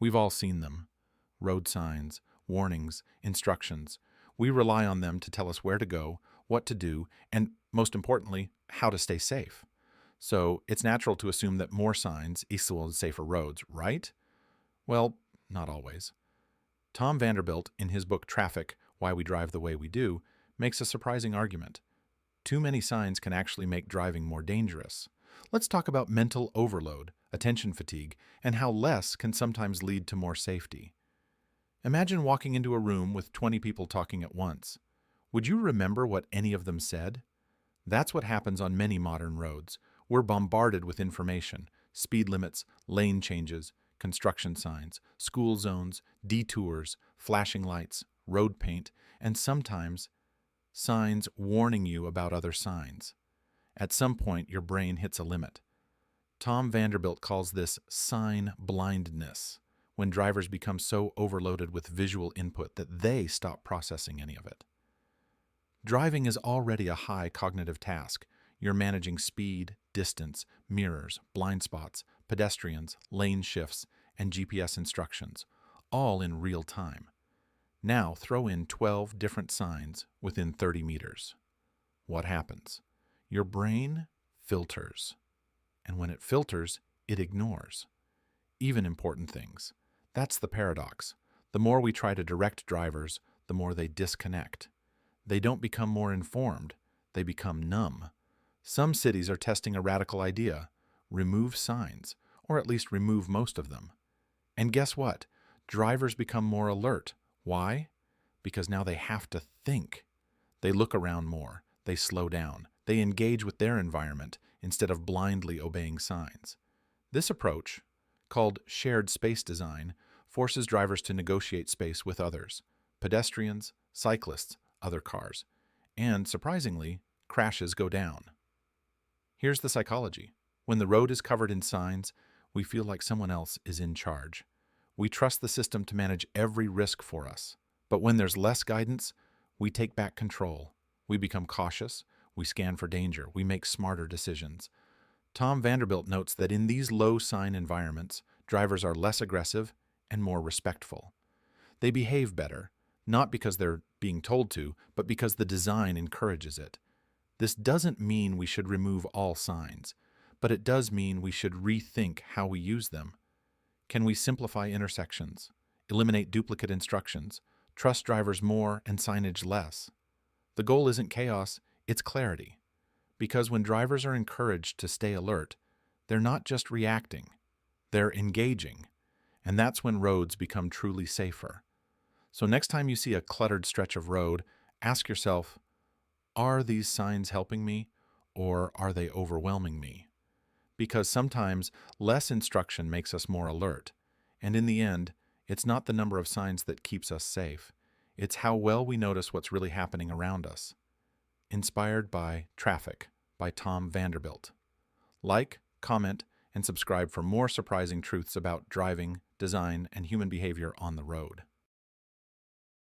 We've all seen them. Road signs, warnings, instructions. We rely on them to tell us where to go, what to do, and most importantly, how to stay safe. So it's natural to assume that more signs equals safer roads, right? Well, not always. Tom Vanderbilt, in his book Traffic, Why We Drive the Way We Do, makes a surprising argument. Too many signs can actually make driving more dangerous. Let's talk about mental overload, attention fatigue, and how less can sometimes lead to more safety. Imagine walking into a room with 20 people talking at once. Would you remember what any of them said? That's what happens on many modern roads. We're bombarded with information, speed limits, lane changes, construction signs, school zones, detours, flashing lights, road paint, and sometimes signs warning you about other signs. At some point, your brain hits a limit. Tom Vanderbilt calls this sign blindness, when drivers become so overloaded with visual input that they stop processing any of it. Driving is already a high cognitive task. You're managing speed, distance, mirrors, blind spots, pedestrians, lane shifts, and GPS instructions, all in real time. Now throw in 12 different signs within 30 meters. What happens? Your brain filters. And when it filters, it ignores. Even important things. That's the paradox. The more we try to direct drivers, the more they disconnect. They don't become more informed, they become numb. Some cities are testing a radical idea: remove signs, or at least remove most of them. And guess what? Drivers become more alert. Why? Because now they have to think. They look around more, they slow down, they engage with their environment instead of blindly obeying signs. This approach, called shared space design, forces drivers to negotiate space with others: pedestrians, cyclists, other cars. And, surprisingly, crashes go down. Here's the psychology. When the road is covered in signs, we feel like someone else is in charge. We trust the system to manage every risk for us. But when there's less guidance, we take back control. We become cautious, we scan for danger, we make smarter decisions. Tom Vanderbilt notes that in these low-sign environments, drivers are less aggressive and more respectful. They behave better, not because they're being told to, but because the design encourages it. This doesn't mean we should remove all signs, but it does mean we should rethink how we use them. Can we simplify intersections, eliminate duplicate instructions, trust drivers more and signage less? The goal isn't chaos, it's clarity. Because when drivers are encouraged to stay alert, they're not just reacting, they're engaging. And that's when roads become truly safer. So next time you see a cluttered stretch of road, ask yourself, are these signs helping me, or are they overwhelming me? Because sometimes less instruction makes us more alert. And in the end, it's not the number of signs that keeps us safe. It's how well we notice what's really happening around us. Inspired by Traffic by Tom Vanderbilt. Like, comment, and subscribe for more surprising truths about driving, design, and human behavior on the road.